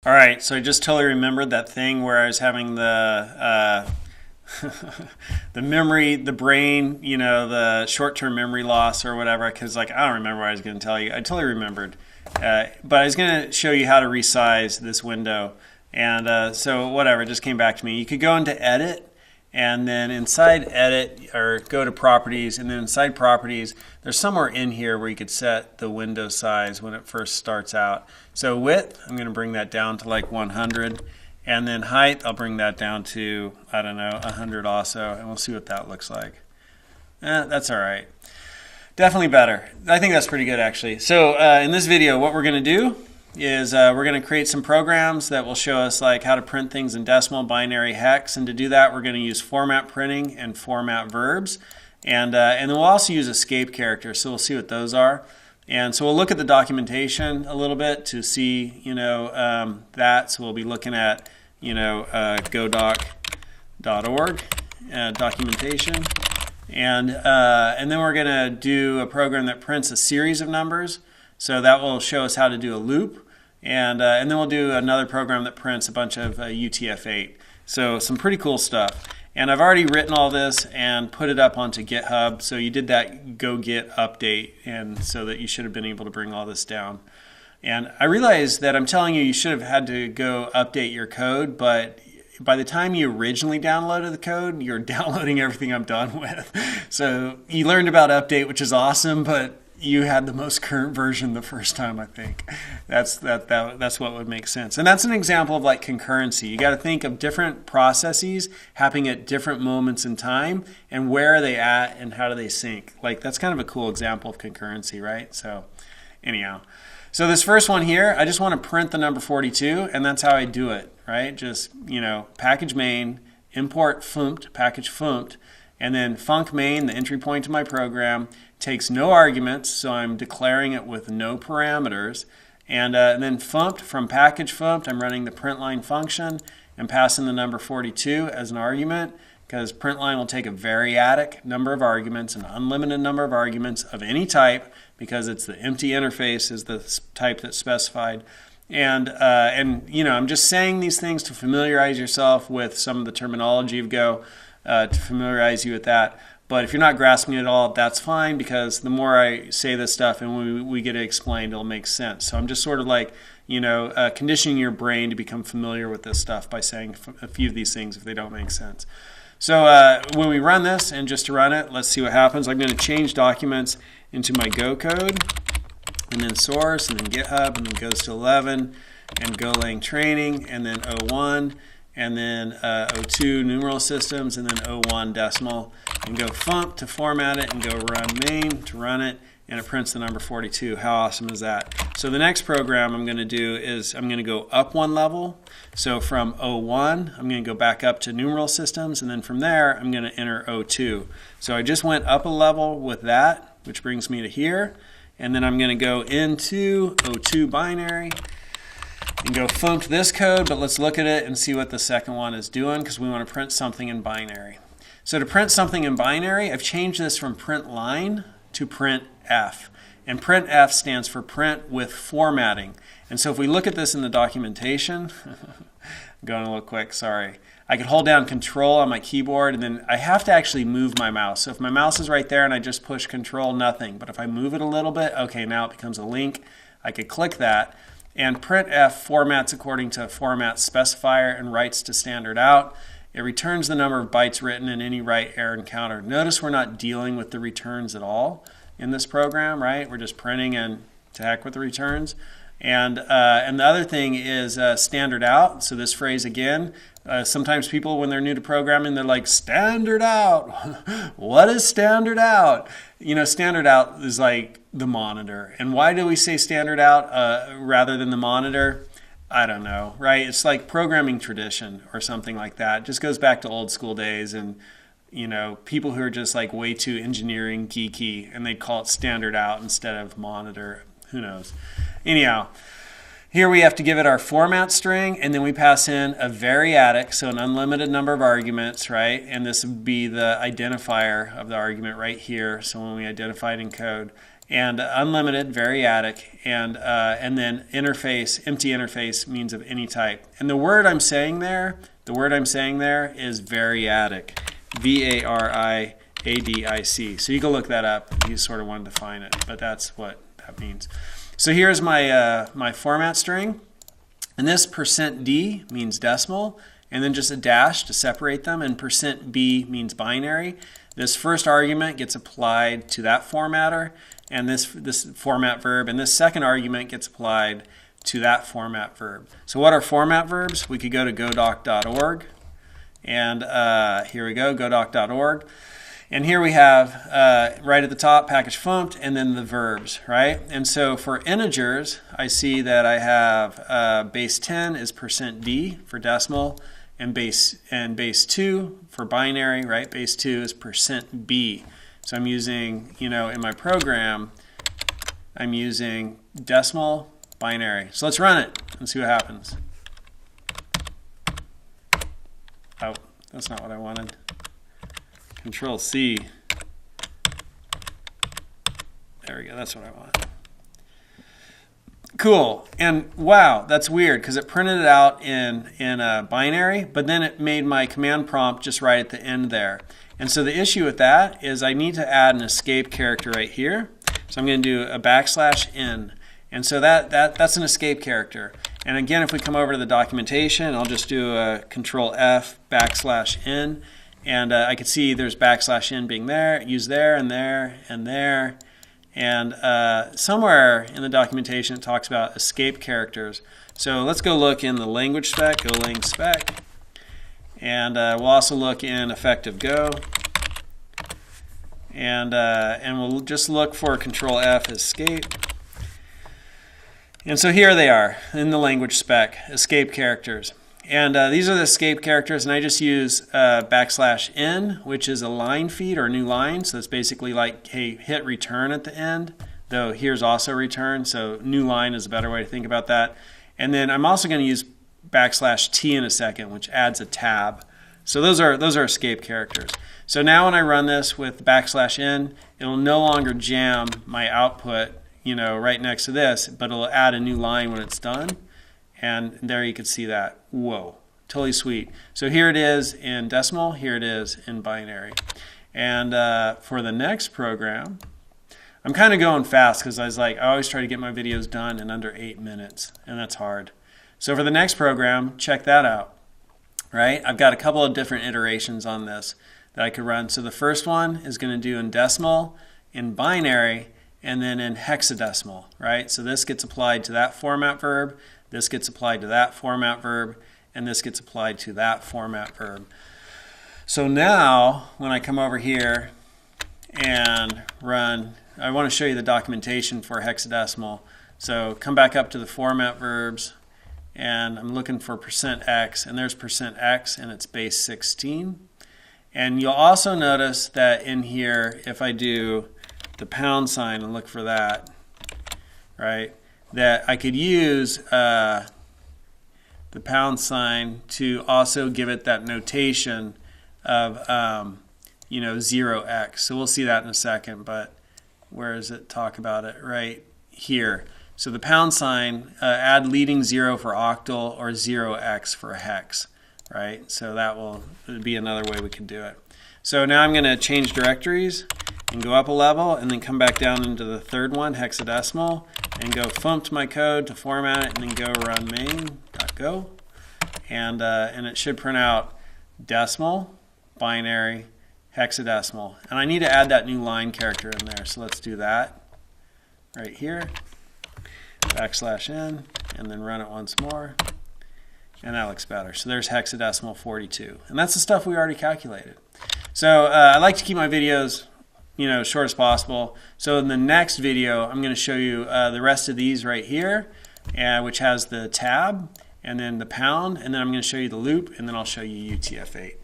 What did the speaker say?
All right, so I just totally remembered that thing where I was having the memory, the brain, the short-term memory loss or whatever. Because I don't remember what I was going to tell you. I totally remembered, but I was going to show you how to resize this window, and so whatever, it just came back to me. You could go into Edit. And then inside Edit, or go to Properties, and then inside Properties, there's somewhere in here where you could set the window size when it first starts out. So width, I'm going to bring that down to like 100. And then height, I'll bring that down to, I don't know, 100 also. And we'll see what that looks like. That's all right. Definitely better. I think that's pretty good, actually. So in this video, what we're going to do is we're going to create some programs that will show us like how to print things in decimal, binary, hex, and to do that we're going to use format printing and format verbs, and then we'll also use escape characters, so we'll see what those are. And so we'll look at the documentation a little bit to see that. So we'll be looking at godoc.org documentation, and then we're going to do a program that prints a series of numbers. So that will show us how to do a loop, and then we'll do another program that prints a bunch of UTF-8. So some pretty cool stuff. And I've already written all this and put it up onto GitHub. So you did that go git update, and so that you should have been able to bring all this down. And I realize that I'm telling you should have had to go update your code, but by the time you originally downloaded the code, you're downloading everything I'm done with. So you learned about update, which is awesome, but you had the most current version the first time, I think. That's what would make sense. And that's an example of like concurrency. You got to think of different processes happening at different moments in time, and where are they at and how do they sync. Like, that's kind of a cool example of concurrency, right? So anyhow, so this first one here, I just want to print the number 42, and that's how I do it, right? Just, package main, import funct, package funct, and then func main, the entry point to my program, takes no arguments, so I'm declaring it with no parameters. And then funct, from package funct, I'm running the printline function and passing the number 42 as an argument, because printline will take a variadic number of arguments, an unlimited number of arguments of any type, because it's the empty interface is the type that's specified. And I'm just saying these things to familiarize yourself with some of the terminology of Go, to familiarize you with that. But if you're not grasping it at all, that's fine, because the more I say this stuff and we get it explained, it'll make sense. So I'm just sort of like, conditioning your brain to become familiar with this stuff by saying a few of these things if they don't make sense. So when we run this, and just to run it, let's see what happens. I'm going to change documents into my Go code, and then source, and then GitHub, and then goes to 11, and GoLang training, and then 01. And then 02 numeral systems, and then 01 decimal, and go func to format it, and go run main to run it, and it prints the number 42. How awesome is that? So the next program I'm going to do is I'm going to go up one level. So from 01, I'm going to go back up to numeral systems, and then from there I'm going to enter 02. So I just went up a level with that, which brings me to here, and then I'm going to go into 02 binary, and go func this code, but let's look at it and see what the second one is doing, because we want to print something in binary. So to print something in binary, I've changed this from print line to print F. And print F stands for print with formatting. And so if we look at this in the documentation, I'm going a little quick, sorry. I could hold down Control on my keyboard, and then I have to actually move my mouse. So if my mouse is right there and I just push Control, nothing. But if I move it a little bit, okay, now it becomes a link. I could click that. And printf formats according to a format specifier and writes to standard out. It returns the number of bytes written and any write error encountered. Notice we're not dealing with the returns at all in this program, right? We're just printing, and to heck with the returns. And the other thing is standard out. So this phrase again, sometimes people when they're new to programming, they're like, standard out. What is standard out? Standard out is like the monitor. And why do we say standard out rather than the monitor? I don't know, right? It's like programming tradition or something like that. It just goes back to old school days, and people who are just like way too engineering geeky, and they call it standard out instead of monitor. Who knows? Anyhow, here we have to give it our format string, and then we pass in a variadic, so an unlimited number of arguments, right? And this would be the identifier of the argument right here, so when we identify it in code. and unlimited, variadic, and then interface, empty interface means of any type. And the word I'm saying there is variadic, V-A-R-I-A-D-I-C. So you can look that up if you sort of want to define it, but that's what that means. So here's my my format string, and this %D means decimal, and then just a dash to separate them, and %B means binary. This first argument gets applied to that formatter, and this format verb, and this second argument gets applied to that format verb. So what are format verbs? We could go to godoc.org, and here we go, godoc.org. And here we have, right at the top, package fumped, and then the verbs, right? And so for integers, I see that I have base 10 is %D for decimal, and base 2 for binary, right? Base 2 is %B. So I'm using, in my program, I'm using decimal, binary. So let's run it and see what happens. Oh, that's not what I wanted. Control C. There we go, that's what I want. Cool, and wow, that's weird because it printed it out in a binary, but then it made my command prompt just right at the end there. And so the issue with that is I need to add an escape character right here. So I'm going to do a \n. And so that's an escape character. And again, if we come over to the documentation, I'll just do a Control F \n. And I can see there's \n being there, used there, and there, and there. And somewhere in the documentation it talks about escape characters. So let's go look in the language spec, GoLang spec. And we'll also look in effective Go. And we'll just look for Control F escape. And so here they are in the language spec, escape characters. And these are the escape characters, and I just use \n, which is a line feed or a new line. So it's basically like, hey, hit return at the end, though here's also return, so new line is a better way to think about that. And then I'm also going to use \t in a second, which adds a tab. So those are escape characters. So now when I run this with \n, it'll no longer jam my output, right next to this, but it'll add a new line when it's done. And there you can see that. Whoa, totally sweet. So here it is in decimal, here it is in binary. And for the next program, I'm kind of going fast because I always try to get my videos done in under 8 minutes, and that's hard. So for the next program, check that out. Right? I've got a couple of different iterations on this that I could run. So the first one is going to do in decimal, in binary, and then in hexadecimal. Right? So this gets applied to that format verb. This gets applied to that format verb, and this gets applied to that format verb. So now, when I come over here and run, I want to show you the documentation for hexadecimal. So come back up to the format verbs, and I'm looking for %x, and there's %x, and it's base 16. And you'll also notice that in here, if I do the # and look for that, right? That I could use the # to also give it that notation of 0x. So we'll see that in a second, but where does it talk about it? Right here. So the # add leading 0 for octal or 0x for a hex, right? So that will be another way we could do it. So now I'm going to change directories and go up a level, and then come back down into the third one, hexadecimal, and go fumped my code to format it, and then go run main.go, and it should print out decimal, binary, hexadecimal. And I need to add that new line character in there, so let's do that right here, \n, and then run it once more, and that looks better. So there's hexadecimal 42, and that's the stuff we already calculated. So I like to keep my videos short as possible. So in the next video, I'm going to show you the rest of these right here, which has the tab, and then the #, and then I'm going to show you the loop, and then I'll show you UTF-8.